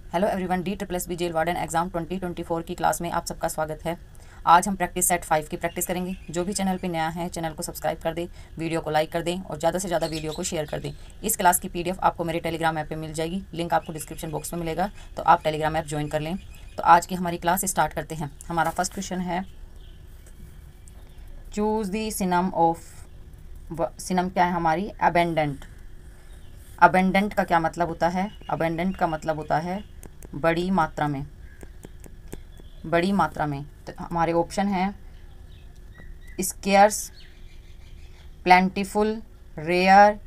Hello everyone, the jail warden exam 2024 की class में आप सबका स्वागत है। आज हम प्रैक्टिस सेट 5 की प्रैक्टिस करेंगे। जो भी चैनल पे नया है चैनल को सब्सक्राइब कर दें, वीडियो को लाइक कर दें और ज़्यादा से ज़्यादा वीडियो को शेयर कर दें। इस क्लास की PDF आपको मेरे टेलीग्राम ऐप पे मिल जाएगी, लिंक आपको डिस्क्रिप्शन बॉक्स में मिलेगा, तो आप टेलीग्राम ऐप ज्वाइन कर लें। तो आज की हमारी क्लास स्टार्ट करते हैं। हमारा फर्स्ट क्वेश्चन है, choose the synonym of, synonym क्या है हमारी? अबेंडेंट। अबेंडेंट का क्या मतलब होता है? अबेंडेंट का मतलब होता है बड़ी मात्रा में। बड़ी मात्रा में तो हमारे ऑप्शन हैं स्केयर्स, प्लेंटीफुल, रेयर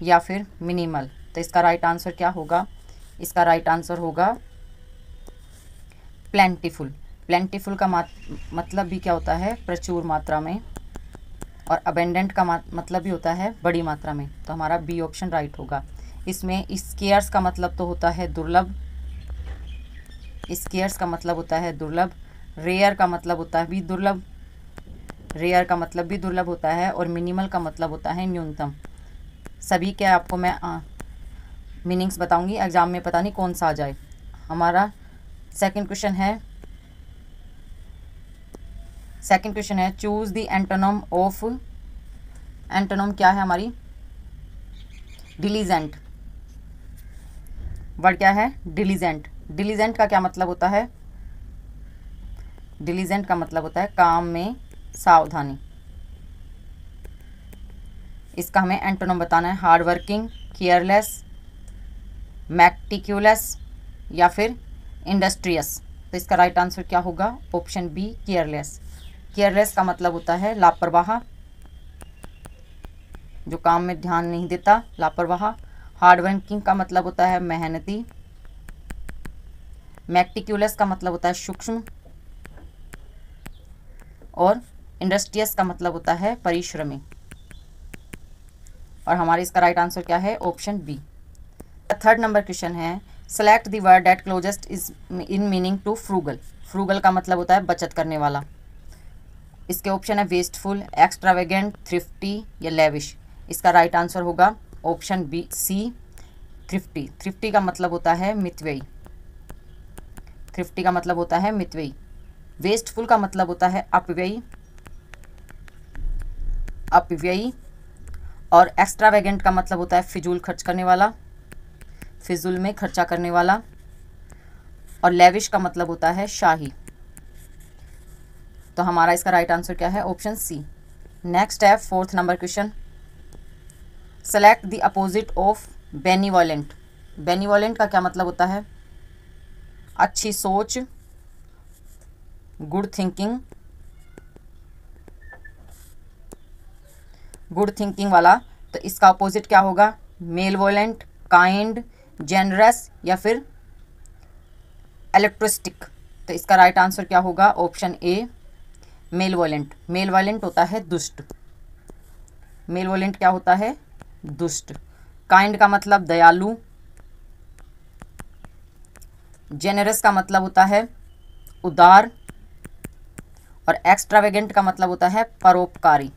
या फिर मिनिमल। तो इसका राइट आंसर क्या होगा? इसका राइट आंसर होगा प्लेंटीफुल। प्लेंटीफुल का मतलब भी क्या होता है? प्रचुर मात्रा में। और अबेंडेंट का मतलब भी होता है बड़ी मात्रा में। तो हमारा बी ऑप्शन राइट होगा। इसमें स्केयर्स का मतलब तो होता है दुर्लभ, स्केयर्स का मतलब होता है दुर्लभ, रेयर का मतलब होता है भी दुर्लभ, रेयर का मतलब भी दुर्लभ होता है, और मिनिमल का मतलब होता है न्यूनतम। सभी के आपको मैं मीनिंग्स बताऊंगी, एग्जाम में पता नहीं कौन सा आ जाए। हमारा सेकंड क्वेश्चन है choose the antonym of, antonym क्या है हमारी? डिलीजेंट। वर्ड क्या है? डिलीजेंट। डिलीजेंट का क्या मतलब होता है? डिलीजेंट का मतलब होता है काम में सावधानी। इसका हमें एंटोनम बताना है। हार्ड वर्किंग, केयरलेस, मैटिक्यूलस या फिर इंडस्ट्रियस। तो इसका राइट आंसर क्या होगा? Option B, careless. केयरलेस का मतलब होता है लापरवाह, जो काम में ध्यान नहीं देता, लापरवाह। हार्ड वर्किंग का मतलब होता है मेहनती। मैटिक्यूलस का मतलब होता है सूक्ष्म। और इंडस्ट्रियस का मतलब होता है परिश्रमी। और हमारे इसका राइट आंसर क्या है? Option b. Third number question है, select the word that closest is in meaning to frugal. Frugal का मतलब होता है बचत करने वाला। इसके ऑप्शन है वेस्टफुल, एक्स्ट्रावेगेंट, थ्रिफ्टी या लेविश। इसका राइट आंसर होगा ऑप्शन बी, सी, थ्रिफ्टी। थ्रिफ्टी का मतलब होता है मितव्ययी। थ्रिफ्टी का मतलब होता है मितव्ययी। वेस्टफुल का मतलब होता है अपव्ययी, अपव्ययी। और एक्स्ट्रावेगेंट का मतलब होता है फिजूल खर्च करने वाला, फिजूल में खर्चा करने वाला। और लेविश का मतलब होता है शाही। तो हमारा इसका राइट आंसर क्या है? Option C. नेक्स्ट है fourth number question, select the opposite of benevolent. Benevolent का क्या मतलब होता है? अच्छी सोच, गुड थिंकिंग, गुड थिंकिंग वाला। तो इसका अपोजिट क्या होगा? मेलवोलेंट, काइंड, जेनरस या फिर इलेक्ट्रिस्टिक। तो इसका राइट आंसर क्या होगा? Option a, मेलवोलेंट। मेलवोलेंट होता है दुष्ट। मेलवोलेंट क्या होता है? दुष्ट। काइंड का मतलब दयालु। जेनरस का मतलब होता है उदार। और एक्स्ट्रावेगेंट का मतलब होता है परोपकारी।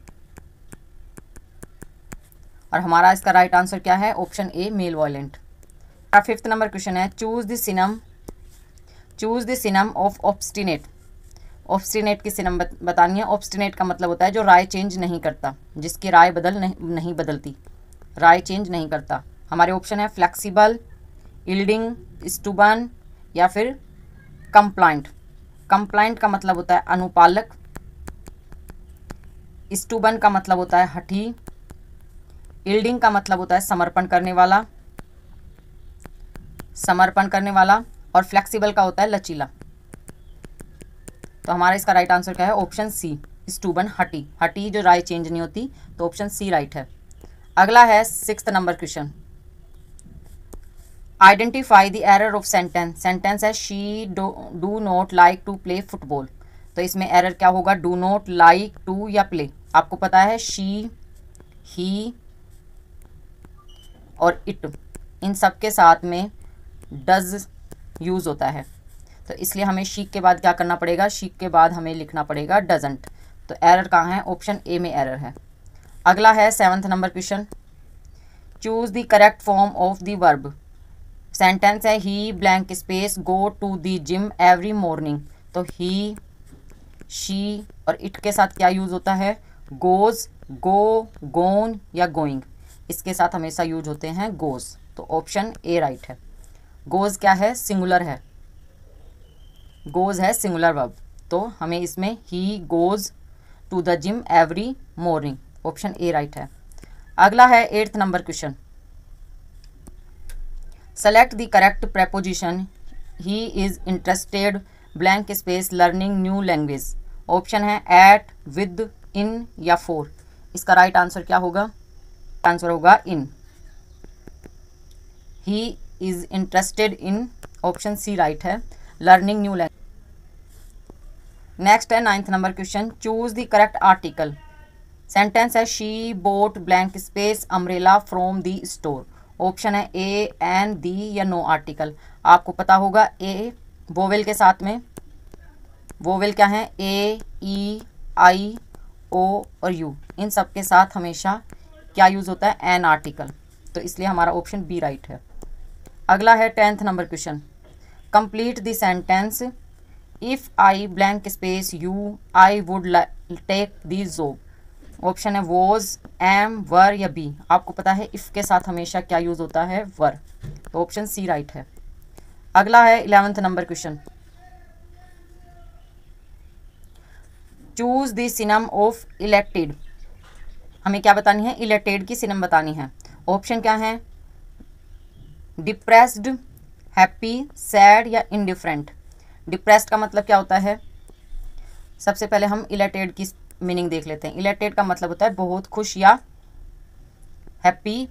और हमारा इसका राइट आंसर क्या है? Option a, malevolent. Fifth number question है, choose the synonym, choose the synonym of obstinate. Obstinate की सिनम बतानी है। ऑब्स्टिनेट का मतलब होता है जो राय चेंज नहीं करता, जिसकी राय नहीं बदलती, राय चेंज नहीं करता। हमारे ऑप्शन है फ्लेक्सिबल, यील्डिंग, स्टूबन या फिर कंप्लाइंट। कंप्लाइंट का मतलब होता है अनुपालक। स्टूबन का मतलब होता है हठी। यील्डिंग का मतलब होता है समर्पण करने वाला, समर्पण करने वाला। और फ्लेक्सिबल का होता है लचीला। तो हमारा इसका राइट आंसर क्या है? ऑप्शन सी, स्टूबन, हटी। हटी जो राय चेंज नहीं होती, तो ऑप्शन सी राइट है। अगला है sixth number question, identify the error of sentence. Sentence है she do not like to play football. तो इसमें एरर क्या होगा? डू नॉट, लाइक, टू या प्ले। आपको पता है शी, ही और इट, इन सब के साथ में डज यूज़ होता है। तो इसलिए हमें शी के बाद क्या करना पड़ेगा? शी के बाद हमें लिखना पड़ेगा डजंट। तो एरर कहाँ है? ऑप्शन ए में एरर है। अगला है seventh number question, choose the correct form of the verb. Sentence है he blank space go to the gym every morning. तो ही, शी और इट के साथ क्या यूज होता है? गोज, गो, गोन या गोइंग। इसके साथ हमेशा यूज होते हैं गोज। तो ऑप्शन ए राइट है। गोज क्या है? सिंगुलर है। गोज है सिंगुलर वर्ब, तो हमें इसमें he goes to the gym every morning, option A right है। अगला है 8th number question. Select the correct preposition he is interested blank space learning new language. Option है एट, विद, इन या for. इसका right answer क्या होगा? Answer होगा in. He is interested in, option C right है, learning new language. Next है 9th number question. Choose the correct article. Sentence है she boat blank space umbrella from the store. Option है ए, N, दी या no article. आपको पता होगा ए vowel के साथ में, वोवेल क्या है? ए, ई, आई, ओ और यू, इन सब के साथ हमेशा क्या यूज होता है? An article. तो इसलिए हमारा ऑप्शन बी राइट है। अगला है 10th number question. Complete the sentence if I blank space you I would take the job. Option है वॉज, एम, वर या बी। आपको पता है इफ के साथ हमेशा क्या यूज होता है? वर। तो ऑप्शन सी राइट है। अगला है 11th number question. Choose the synonym of elected. हमें क्या बतानी है? इलेक्टेड की सिनम बतानी है। ऑप्शन क्या है? डिप्रेस्ड, हैप्पी, सैड या इनडिफरेंट। डिप्रेस्ड का मतलब क्या होता है? सबसे पहले हम इलेक्टेड की मीनिंग देख लेते हैं। इलेक्टेड का मतलब होता है बहुत खुश या हैप्पी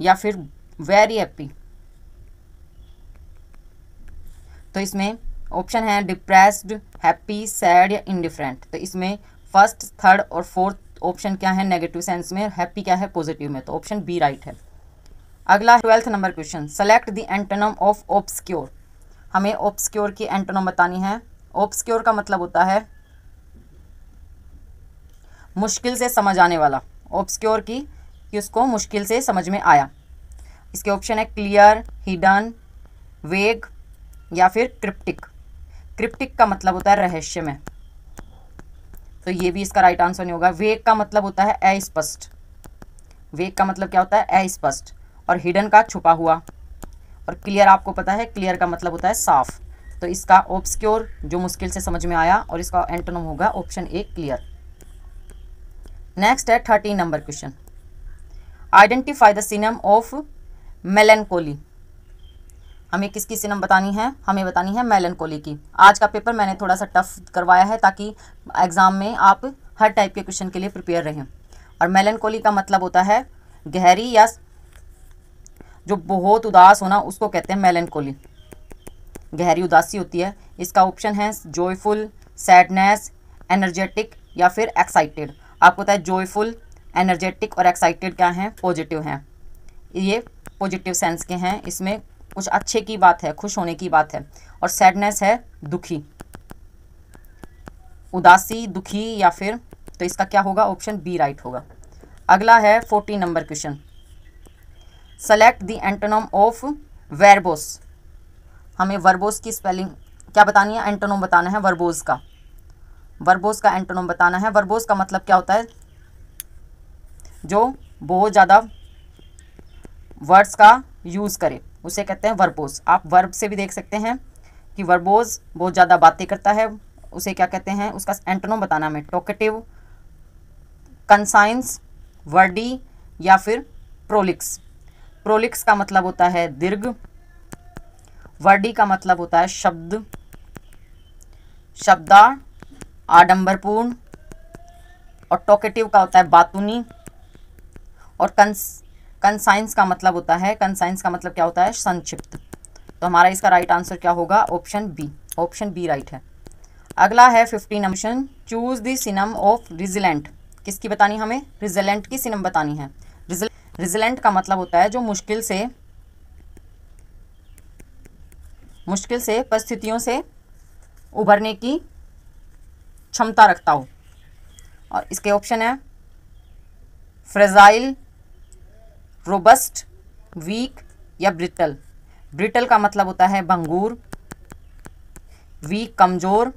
या फिर वेरी हैप्पी। तो इसमें ऑप्शन है डिप्रेस्ड, हैप्पी, सैड या इनडिफरेंट। तो इसमें फर्स्ट, थर्ड और फोर्थ ऑप्शन क्या है? नेगेटिव सेंस में। हैप्पी क्या है? पॉजिटिव में। तो ऑप्शन बी राइट है। अगला 12th number question. Select the antonym of obscure. हमें ऑब्सक्योर की एंटोनिम बतानी है। ऑब्सक्योर का मतलब होता है मुश्किल से समझ आने वाला। ऑब्सक्योर की कि उसको मुश्किल से समझ में आया। इसके ऑप्शन है क्लियर, हिडन, वेग या फिर क्रिप्टिक। क्रिप्टिक का मतलब होता है रहस्यमय, तो ये भी इसका राइट आंसर नहीं होगा। वेग का मतलब होता है अस्पष्ट। वेग का मतलब क्या होता है? अस्पष्ट। और हिडन का छुपा हुआ। और क्लियर आपको पता है, क्लियर का मतलब होता है साफ। तो इसका ऑब्सक्योर जो मुश्किल से समझ में आया, और इसका एंटोनिम होगा ऑप्शन ए क्लियर। नेक्स्ट है 13 number question. Identify the synonym of melancholy. हमें किसकी सिनम बतानी है? हमें बतानी है मेलनकोली की। आज का पेपर मैंने थोड़ा सा टफ करवाया है ताकि एग्जाम में आप हर टाइप के क्वेश्चन के लिए प्रिपेयर रहें। और मेलनकोली का मतलब होता है गहरी या जो बहुत उदास होना, उसको कहते हैं मेलनकोली। गहरी उदासी होती है। इसका ऑप्शन है जॉयफुल, सैडनेस, एनर्जेटिक या फिर एक्साइटेड। आपको पता है जॉयफुल, एनर्जेटिक और एक्साइटेड क्या हैं? पॉजिटिव हैं। ये पॉजिटिव सेंस के हैं। इसमें कुछ अच्छे की बात है, खुश होने की बात है। और सैडनेस है दुखी, उदासी, दुखी या फिर, तो इसका क्या होगा? ऑप्शन बी राइट होगा। अगला है 14 number question. Select the antonym of verbose. हमें वर्बोस की स्पेलिंग क्या बतानी है? एंटोनिम बताना है वर्बोस का। वर्बोस का एंटोनिम बताना है। वर्बोस का मतलब क्या होता है? जो बहुत ज़्यादा वर्ड्स का यूज़ करे, उसे कहते हैं वर्बोस। आप वर्ब से भी देख सकते हैं कि वर्बोस बहुत ज़्यादा बातें करता है, उसे क्या कहते हैं? उसका एंटोनिम बताना हमें टॉकेटिव, कंसाइंस, वर्डी या फिर प्रोलिक्स। प्रोलिक्स का मतलब होता है दीर्घ, वर्डी का मतलब होता है शब्द, शब्दार, आडंबरपूर्ण, और टॉकेटिव का होता है बातूनी, और कंसाइंस का मतलब होता है, कंसाइंस का मतलब क्या होता है? संक्षिप्त। तो हमारा इसका राइट आंसर क्या होगा? Option B. Option B right है। अगला है 15 option. Choose the synonym of resilient. किसकी बतानी हमें? रिजिलेंट की सिनम बतानी है। रिजिलेंट का मतलब होता है जो मुश्किल से परिस्थितियों से उभरने की क्षमता रखता हो। और इसके ऑप्शन है फ्रेजाइल, रोबस्ट, वीक या ब्रिटल। ब्रिटल का मतलब होता है भंगूर, वीक कमज़ोर,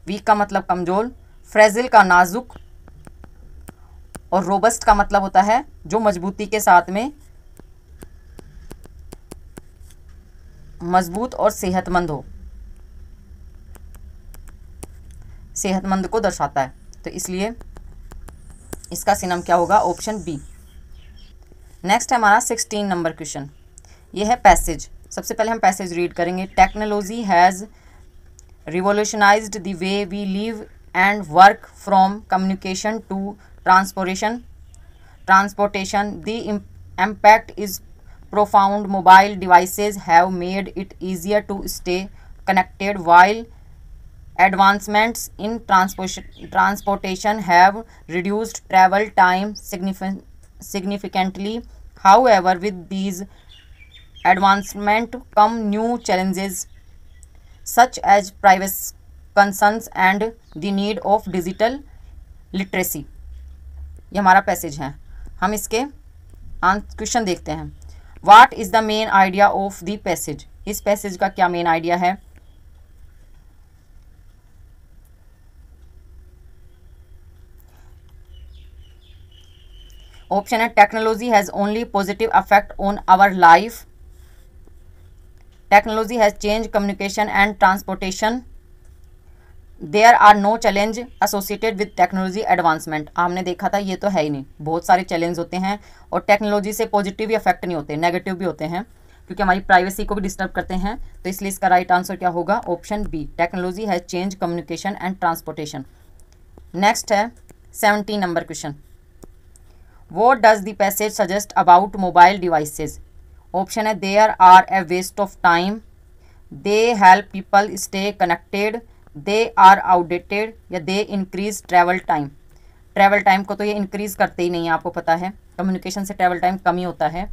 वीक का मतलब कमज़ोर, फ्रेजिल का नाजुक, और रोबस्ट का मतलब होता है जो मजबूती के साथ में मजबूत और सेहतमंद हो, सेहतमंद को दर्शाता है। तो इसलिए इसका सिनम क्या होगा? Option B. नेक्स्ट है हमारा 16 नंबर क्वेश्चन। ये है पैसेज। सबसे पहले हम पैसेज रीड करेंगे। Technology has revolutionized the way we live and work from communication to transportation. The impact is profound. Mobile devices have made it easier to stay connected, while advancements in transportation have reduced travel time significantly. However, with these advancements come new challenges such as privacy concerns and the need of digital literacy. ये हमारा passage है। हम इसके question देखते हैं। What is the main idea of the passage? इस passage का क्या मेन आइडिया है? ऑप्शन है technology has only positive affect on our life, technology has change communication and transportation, there are no challenge associated with technology advancement. हमने देखा था ये तो है ही नहीं, बहुत सारे चैलेंज होते हैं और टेक्नोलॉजी से पॉजिटिव इफेक्ट नहीं होते, नेगेटिव भी होते हैं क्योंकि हमारी प्राइवेसी को भी डिस्टर्ब करते हैं। तो इसलिए इसका राइट आंसर क्या होगा? Option B, technology has change communication and transportation. Next है 17 number question. What does the passage suggest about mobile devices? Option है there are a waste of time, they help people stay connected, they are outdated, या they increase travel time. Travel time को तो ये increase करते ही नहीं है, आपको पता है कम्युनिकेशन से ट्रैवल टाइम कम ही होता है।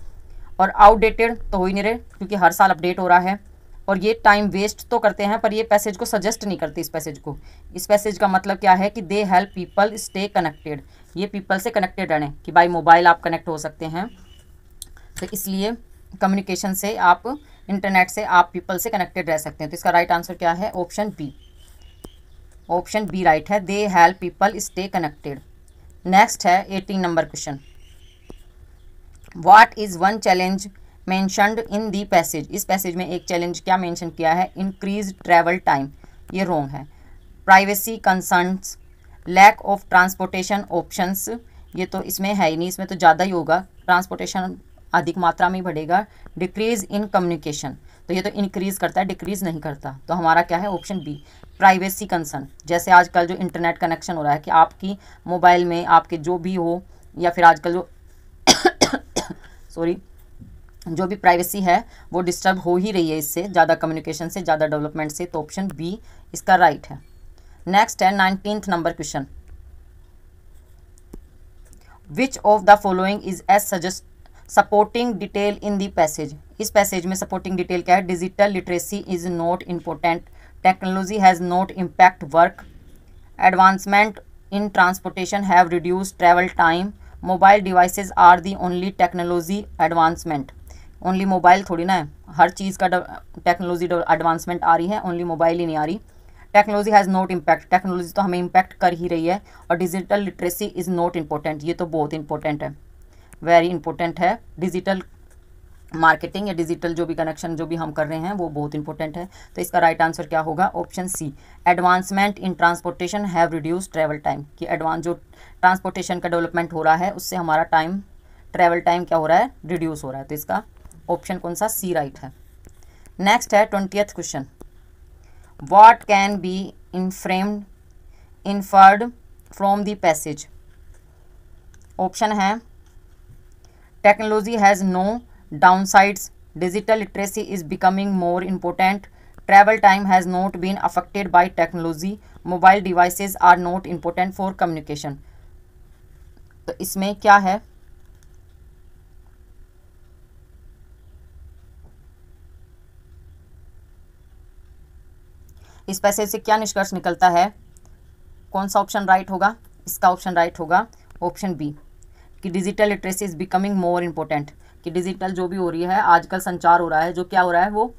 और आउटडेटेड तो हो ही नहीं रहे क्योंकि हर साल अपडेट हो रहा है। और ये टाइम वेस्ट तो करते हैं पर ये पैसेज को सजेस्ट नहीं करते। इस पैसेज का मतलब क्या है कि दे हेल्प पीपल स्टे कनेक्टेड, ये पीपल से कनेक्टेड रहें कि भाई मोबाइल आप कनेक्ट हो सकते हैं, तो इसलिए कम्युनिकेशन से आप इंटरनेट से आप पीपल से कनेक्टेड रह सकते हैं। तो इसका राइट आंसर क्या है? Option B. Option B right है, they help people stay connected. Next है 18 number question. What is one challenge mentioned in the passage? इस पैसेज में एक चैलेंज क्या मेंशन किया है? इंक्रीज ट्रैवल टाइम, ये रॉन्ग है। Privacy concerns, lack of transportation options, ये तो इसमें है ही नहीं, इसमें तो ज़्यादा ही होगा, ट्रांसपोर्टेशन अधिक मात्रा में बढ़ेगा। डिक्रीज इन कम्युनिकेशन, तो ये तो इंक्रीज़ करता है, डिक्रीज़ नहीं करता। तो हमारा क्या है? Option B, privacy concern. जैसे आजकल जो इंटरनेट कनेक्शन हो रहा है कि आपकी मोबाइल में आपके जो भी हो, या फिर आजकल जो जो भी प्राइवेसी है वो डिस्टर्ब हो ही रही है इससे, ज़्यादा कम्युनिकेशन से, ज़्यादा डेवलपमेंट से। तो ऑप्शन बी इसका राइट है। नेक्स्ट है 19th number question. Which of the following is as suggest supporting detail in the passage? इस पैसेज में सपोर्टिंग डिटेल क्या है? Digital literacy is not important, technology has not impact work, advancement in transportation have reduce travel time, mobile devices are the only technology advancement. Only mobile थोड़ी ना है, हर चीज़ का technology advancement आ रही है, only mobile ही नहीं आ रही। Technology has not impact, technology तो हमें इम्पैक्ट कर ही रही है। और digital literacy is not important, ये तो बहुत इंपॉर्टेंट है, वेरी इंपॉर्टेंट है। डिजिटल मार्केटिंग या डिजिटल जो भी कनेक्शन जो भी हम कर रहे हैं वो बहुत इंपॉर्टेंट है। तो इसका राइट आंसर क्या होगा? Option C, advancement in transportation have reduce travel time, कि एडवांस जो ट्रांसपोर्टेशन का डेवलपमेंट हो रहा है उससे हमारा टाइम, ट्रैवल टाइम क्या हो रहा है? रिड्यूस हो रहा है। तो इसका ऑप्शन कौन सा? सी राइट है। नेक्स्ट है 20th question. What can be inferred from the passage? Option है technology has no downsides, digital literacy is becoming more important, travel time has not been affected by technology, mobile devices are not important for communication। तो इसमें क्या है? इस passage से क्या निष्कर्ष निकलता है? कौन सा ऑप्शन राइट होगा? इसका ऑप्शन राइट होगा ऑप्शन बी, कि digital literacy is becoming more important, कि डिजिटल जो भी हो रही है आजकल संचार हो रहा है, जो क्या हो रहा है वो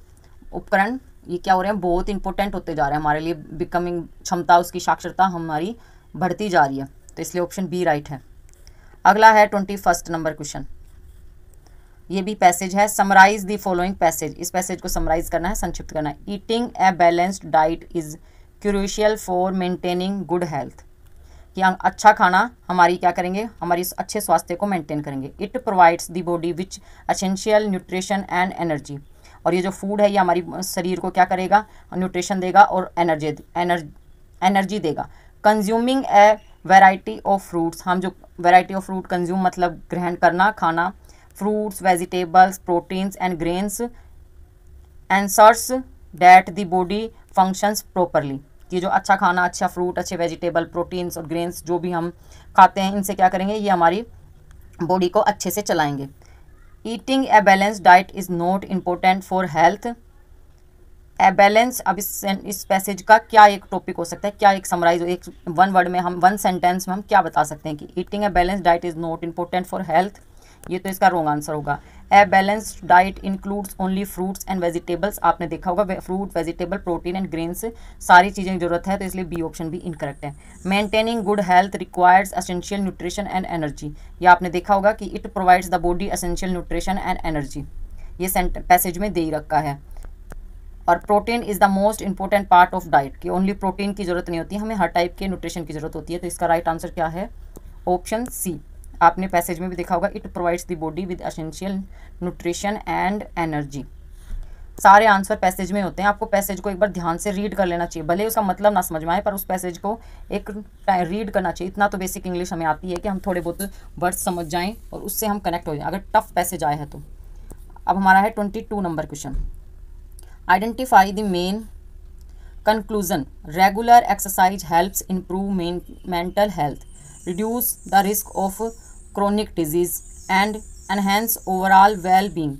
उपकरण ये क्या हो रहे हैं, बहुत इंपॉर्टेंट होते जा रहे हैं हमारे लिए, बिकमिंग क्षमता उसकी साक्षरता हमारी बढ़ती जा रही है। तो इसलिए ऑप्शन बी राइट है। अगला है 21 नंबर क्वेश्चन। ये भी पैसेज है, समराइज द फॉलोइंग पैसेज। इस पैसेज को समराइज करना है, संक्षिप्त करना है। Eating a balanced diet is crucial for maintaining good health. कि अच्छा खाना हमारी क्या करेंगे, हमारी अच्छे स्वास्थ्य को मेंटेन करेंगे। It provides the body which essential nutrition and energy. और ये जो फूड है ये हमारी शरीर को क्या करेगा, न्यूट्रिशन देगा और एनर्जी देगा। Consuming A variety of fruits, हम जो वैरायटी ऑफ फ्रूट कंज्यूम मतलब ग्रहण करना, खाना, fruits, vegetables, proteins and grains answers that the body functions properly. कि जो अच्छा खाना, अच्छा फ्रूट, अच्छे वेजिटेबल, प्रोटीन्स और ग्रेन्स जो भी हम खाते हैं, इनसे क्या करेंगे, ये हमारी बॉडी को अच्छे से चलाएंगे। Eating a balance diet is not important for health. A balance, अब इस पैसेज का क्या एक टॉपिक हो सकता है, क्या एक समराइज, एक वन वर्ड में हम, वन सेंटेंस में हम क्या बता सकते हैं कि eating a balance diet is not important for health. ये तो इसका रॉन्ग आंसर होगा। A balanced diet includes only fruits and vegetables. आपने देखा होगा fruit, vegetable, protein and grains सारी चीज़ें की जरूरत है, तो इसलिए बी ऑप्शन भी इनकरेक्ट है। Maintaining good health requires essential nutrition and energy. ये आपने देखा होगा कि it provides the body essential nutrition and energy, ये पैसेज में दे ही रखा है। और protein is the most important part of diet, कि ओनली प्रोटीन की जरूरत नहीं होती, हमें हर टाइप के न्यूट्रिशन की जरूरत होती है। तो इसका राइट आंसर क्या है, ऑप्शन सी। आपने पैसेज में भी देखा होगा, it provides the body with essential nutrition and energy. सारे आंसर पैसेज में होते हैं, आपको पैसेज को एक बार ध्यान से रीड कर लेना चाहिए, भले उसका मतलब ना समझ में आए, पर उस पैसेज को एक रीड करना चाहिए। इतना तो बेसिक इंग्लिश हमें आती है कि हम थोड़े बहुत वर्ड्स समझ जाएं और उससे हम कनेक्ट हो जाएं, अगर टफ पैसेज आए हैं तो। अब हमारा है 22 number question. Identify the main conclusion. Regular exercise helps improve mental health, reduce the risk of chronic disease and enhance overall well-being.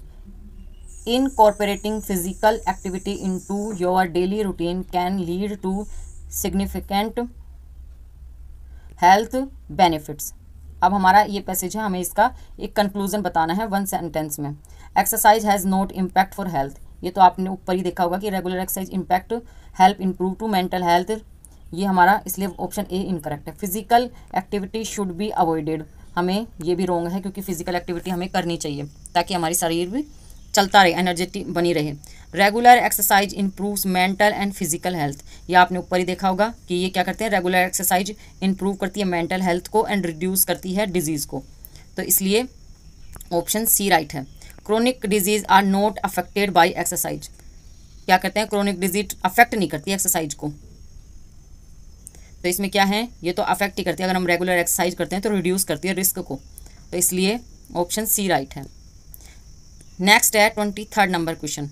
Incorporating physical activity into your daily routine can lead to significant health benefits. अब हमारा ये passage है, हमें इसका एक conclusion बताना है one sentence में। Exercise has not impact for health. ये तो आपने ऊपर ही देखा होगा कि regular exercise impact help improve to mental health, ये हमारा इसलिए ऑप्शन ए इनकरेक्ट है। Physical activity should be avoided, हमें ये भी रॉन्ग है, क्योंकि फिजिकल एक्टिविटी हमें करनी चाहिए ताकि हमारी शरीर भी चलता रहे, एनर्जेटिक बनी रहे। Regular exercise improves mental and physical health, ये आपने ऊपर ही देखा होगा कि ये क्या करते हैं, रेगुलर एक्सरसाइज इंप्रूव करती है मेंटल हेल्थ को एंड रिड्यूस करती है डिजीज़ को, तो इसलिए ऑप्शन सी राइट है। Chronic disease are not affected by exercise, क्या करते हैं, क्रोनिक डिजीज अफेक्ट नहीं करती एक्सरसाइज को, तो इसमें क्या है, ये तो अफेक्ट ही करती है। अगर हम रेगुलर एक्सरसाइज करते हैं तो रिड्यूस करती है रिस्क को, तो इसलिए ऑप्शन सी राइट है। नेक्स्ट है 23 number question.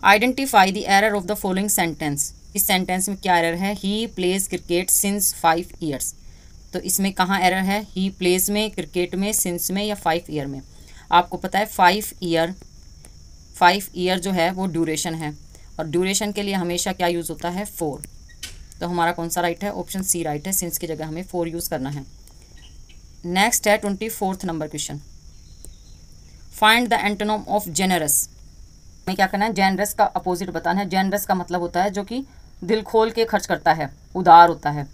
Identify the error of the following sentence. इस सेंटेंस में क्या एरर है, he plays cricket since 5 years. तो इसमें कहाँ एरर है, ही प्लेज में, क्रिकेट में, सिंस में या 5 ईयर में। आपको पता है 5 ईयर जो है वो ड्यूरेशन है, और ड्यूरेशन के लिए हमेशा क्या यूज़ होता है, 4। तो हमारा कौन सा राइट है, ऑप्शन सी राइट है, सिंस की जगह हमें 4 यूज़ करना है। नेक्स्ट है 24 number question. Find the antonym of generous. हमें क्या करना है, जेनरस का अपोजिट बताना है। जेनरस का मतलब होता है जो कि दिल खोल के खर्च करता है, उदार होता है।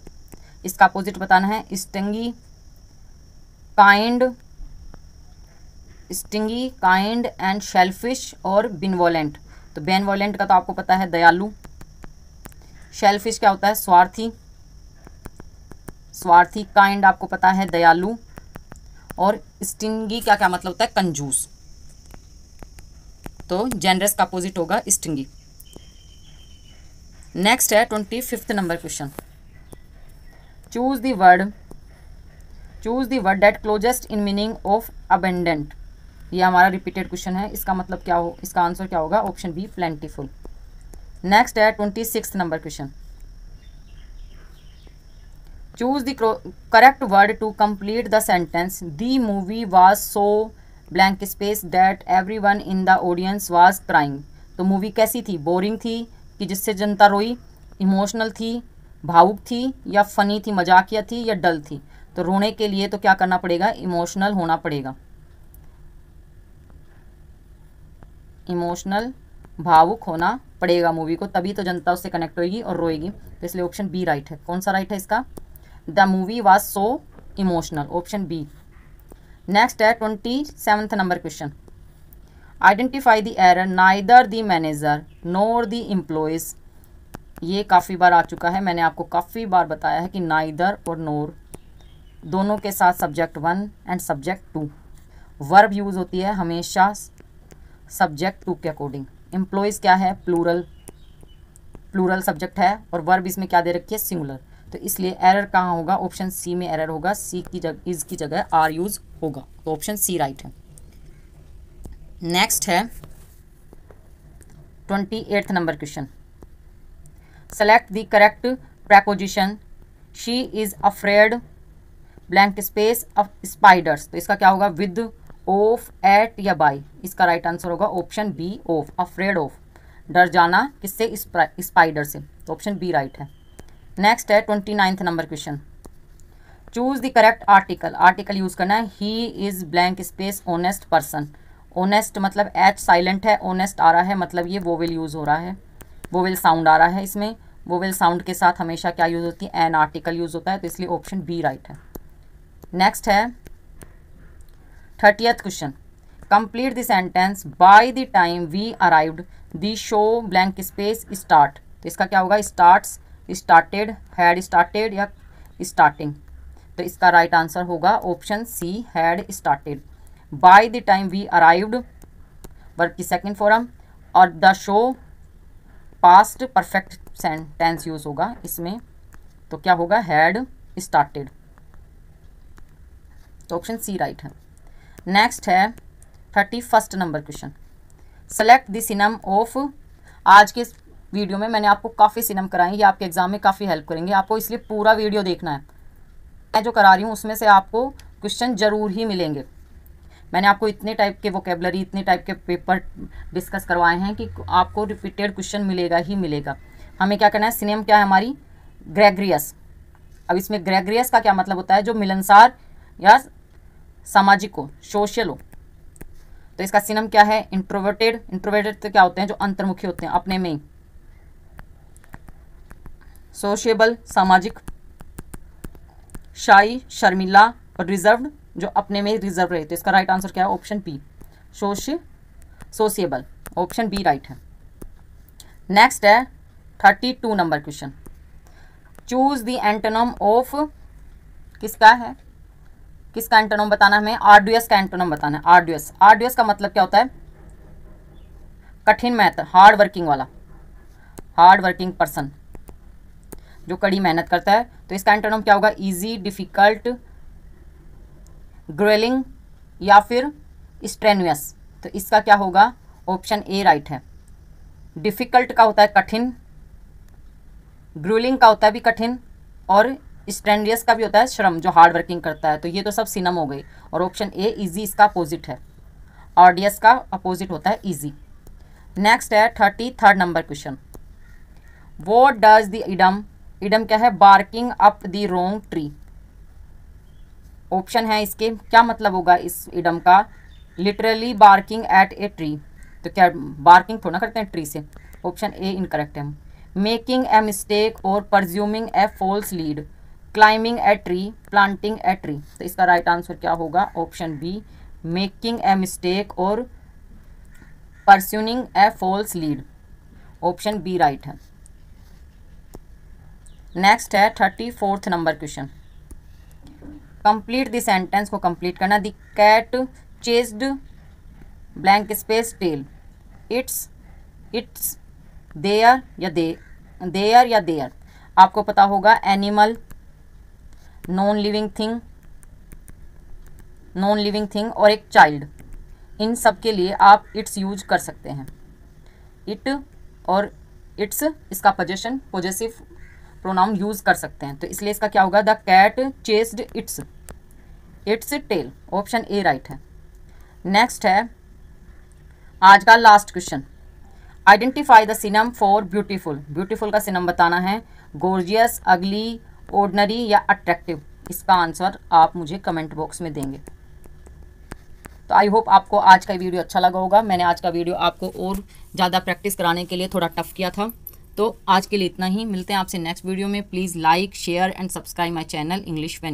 इसका अपोजिट बताना है स्टिंगी, काइंड एंड शेलफिश और बेनवोलेंट। तो बेनवोलेंट का तो आपको पता है दयालु, शेलफिश क्या होता है, स्वार्थी, काइंड आपको पता है दयालु, और स्टिंगी क्या क्या मतलब होता है, कंजूस। तो जेनरस का अपोजिट होगा स्टिंगी। नेक्स्ट है 25 number question. Choose the word that closest in meaning of abundant. ये हमारा रिपीटेड क्वेश्चन है, इसका मतलब क्या हो, इसका आंसर क्या होगा, ऑप्शन बी प्लेंटीफुल। नेक्स्ट है 26 number question. Choose the correct word to complete the sentence. The movie was so blank space that everyone in the audience was crying. तो मूवी कैसी थी, बोरिंग थी कि जिससे जनता रोई, इमोशनल थी, भावुक थी, या फनी थी, मजाकिया थी, या डल थी। तो रोने के लिए तो क्या करना पड़ेगा, इमोशनल होना पड़ेगा। इमोशनल, भावुक होना पड़ेगा मूवी को, तभी तो जनता उससे कनेक्ट होगी और रोएगी। तो इसलिए ऑप्शन बी राइट है। कौन सा राइट है इसका? The movie was so emotional, option B. Next है 27th number question. Identify the error neither the manager nor the employees. ये काफ़ी बार आ चुका है, मैंने आपको काफ़ी बार बताया है कि नाइदर और नोर दोनों के साथ subject 1 and subject 2 verb use होती है हमेशा सब्जेक्ट 2 के अकॉर्डिंग। एम्प्लॉयज़ क्या है? प्लूरल, प्लूरल सब्जेक्ट है और वर्ब इसमें क्या दे रखी है? सिंगुलर। तो इसलिए एरर कहाँ होगा? ऑप्शन सी में एरर होगा, सी की जगह इज की जगह आर यूज होगा, तो ऑप्शन सी राइट है। नेक्स्ट है 28th number question. Select the correct preposition she is afraid blank space of spiders. तो इसका क्या होगा? विद, ऑफ, एट या बाय। इसका राइट आंसर होगा option B, of. Afraid of, डर जाना किससे? स्पाइडर से, तो ऑप्शन बी राइट है। नेक्स्ट है 29th number question. Choose the correct article. Article use करना है। He is blank space honest person. Honest मतलब एच साइलेंट है, ऑनेस्ट आ रहा है मतलब ये वोवेल यूज हो रहा है, वोवेल साउंड आ रहा है इसमें। वोवेल साउंड के साथ हमेशा क्या यूज होती है? एन आर्टिकल यूज होता है, तो इसलिए ऑप्शन बी राइट है। नेक्स्ट है 30th question. Complete the sentence by the time we arrived the show blank space start. तो इसका क्या होगा? स्टार्ट्स, स्टार्टेड, हैड स्टार्टेड या स्टार्टिंग। तो इसका राइट आंसर होगा option C, had started. By the time we arrived verb की second form और the show past perfect tense use होगा इसमें, तो क्या होगा? हैड स्टार्टेड, तो ऑप्शन सी राइट है। नेक्स्ट है 31st number question. Select the synonym of. आज के वीडियो में मैंने आपको काफ़ी सिनम कराए, ये आपके एग्जाम में काफ़ी हेल्प करेंगे आपको, इसलिए पूरा वीडियो देखना है। मैं जो करा रही हूँ उसमें से आपको क्वेश्चन ज़रूर ही मिलेंगे। मैंने आपको इतने टाइप के वोकेबलरी, इतने टाइप के पेपर डिस्कस करवाए हैं कि आपको रिपीटेड क्वेश्चन मिलेगा ही मिलेगा। हमें क्या करना है? सिनम क्या है हमारी? ग्रेगरियस। अब इसमें ग्रेगरियस का क्या मतलब होता है? जो मिलनसार या सामाजिक हो, सोशल हो। तो इसका सिनम क्या है? इंट्रोवर्टेड। इंट्रोवर्टेड तो क्या होते हैं? जो अंतर्मुखी होते हैं अपने में ही। सोशेबल सामाजिक, शाई शर्मिला और रिजर्व्ड जो अपने में रिजर्व रहे। तो इसका राइट आंसर क्या है? Option B, sociable, option B right है। नेक्स्ट है 32 number question. Choose the antonym of. किसका है? किसका एंटोनम बताना है हमें? आर्डुअस का एंटोनम बताना है। आर्डुअस, आर्डुअस का मतलब क्या होता है? कठिन मेहनत, हार्ड वर्किंग वाला, हार्ड वर्किंग पर्सन जो कड़ी मेहनत करता है। तो इसका एंटोनम क्या होगा? इजी, डिफिकल्ट, ग्रेलिंग या फिर स्ट्रेनुअस। तो इसका क्या होगा? ऑप्शन ए राइट है। डिफिकल्ट का होता है कठिन, ग्रूलिंग का होता है भी कठिन, और स्ट्रेनुअस का भी होता है श्रम, जो हार्ड वर्किंग करता है। तो ये तो सब सिनम हो गई, और ऑप्शन ए इजी इसका अपोजिट है। आर्डियस का अपोजिट होता है इजी। नेक्स्ट है 33rd number question. What does the idiom. Idiom क्या है? Barking up the wrong tree. Option है इसके, क्या मतलब होगा इस इडम का? Literally barking at a tree. तो क्या बार्किंग थोड़ा करते हैं ट्री से? ऑप्शन ए इनकरेक्ट है। मेकिंग ए मिस्टेक और pursuing a false lead, climbing a tree, planting a tree. तो इसका राइट आंसर क्या होगा? Option B, making a mistake और pursuing a false lead, option B right है। Next है 34th number question. Complete the sentence को complete करना। The cat chased blank space tail, it's there या देयर। आपको पता होगा एनिमल, नॉन लिविंग थिंग और एक चाइल्ड, इन सब के लिए आप इट्स यूज कर सकते हैं। इट और इट्स इसका पॉजेसिव प्रोनाउन यूज कर सकते हैं। तो इसलिए इसका क्या होगा? The cat chased its tail, option A right है। नेक्स्ट है आज का last question. Identify the synonym for beautiful. Beautiful का सिनम बताना है। गोर्जियस, अगली, ऑर्डिनरी या अट्रैक्टिव। इसका आंसर आप मुझे कमेंट बॉक्स में देंगे। तो आई होप आपको आज का वीडियो अच्छा लगा होगा। मैंने आज का वीडियो आपको और ज़्यादा प्रैक्टिस कराने के लिए थोड़ा टफ किया था। तो आज के लिए इतना ही, मिलते हैं आपसे नेक्स्ट वीडियो में। Please like share and subscribe my channel English when.